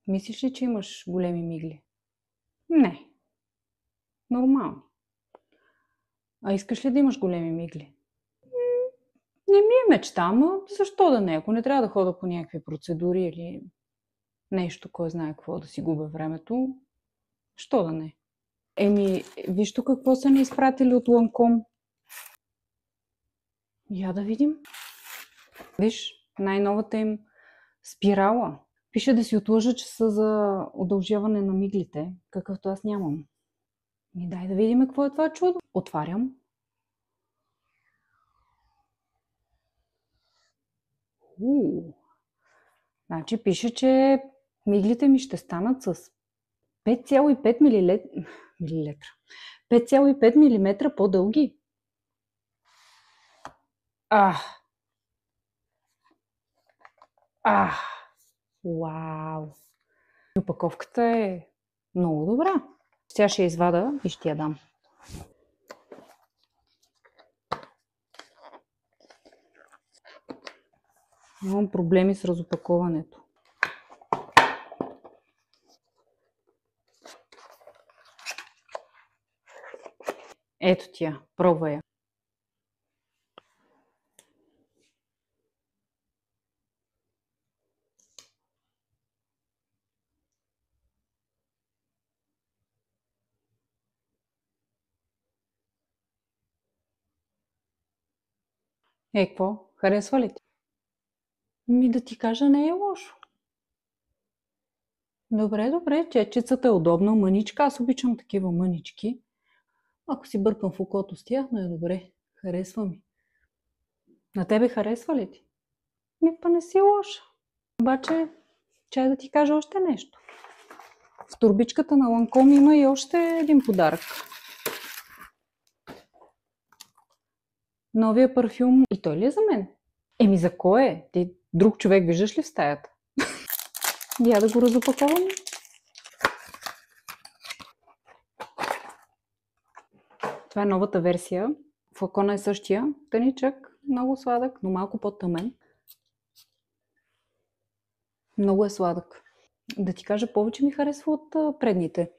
Мислиш ли, че имаш големи мигли? Не. Нормално. А искаш ли да имаш големи мигли? Не ми е мечта, но защо да не? Ако не трябва да хода по някакви процедури или нещо, кой знае какво, да си губя времето, що да не? Виж тук какво са ни изпратили от Ланком. Я да видим. Виж, най-новата им спирала. Пише да си отлъжа, че са за удължаване на миглите, какъвто аз нямам. Дай да видим какво е това чудо. Отварям. Значи пише, че миглите ми ще станат с 5,5 милилитра. 5,5 мм по-дълги. Вау! Опаковката е много добра. Сега ще я извада и ще я дам. Имам проблеми с разопаковането. Ето тя, пробвай я. Какво? Харесва ли ти? Да ти кажа, не е лошо. Добре, чечицата е удобна, мъничка. Аз обичам такива мънички. Ако си бъркам в окото с тях, но е добре. Харесва ми. На тебе харесва ли ти? Па не си лоша. Обаче, чай да ти кажа още нещо. В турбичката на Ланком има и още един подарък. Новия парфюм. И той ли е за мен? За кой е? Ти друг човек виждаш ли в стаята? Я да го разопаковам. Това е новата версия. Флакона е същия. Тъничък, много сладък, но малко по-тъмен. Много е сладък. Да ти кажа, повече ми харесва от предните.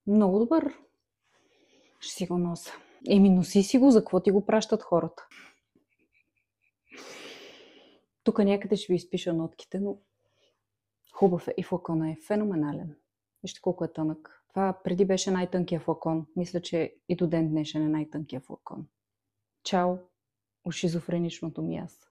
Много добър. Ще си го нося. Носи си го, за какво ти го пращат хората. Тук някъде ще ви изпиша нотките, но хубав е и флакона е феноменален. Вижте колко е тънък. Това преди беше най-тънкия флакон. Мисля, че и до ден днешен е най-тънкия флакон. Чао, от шизофреничното ми аз.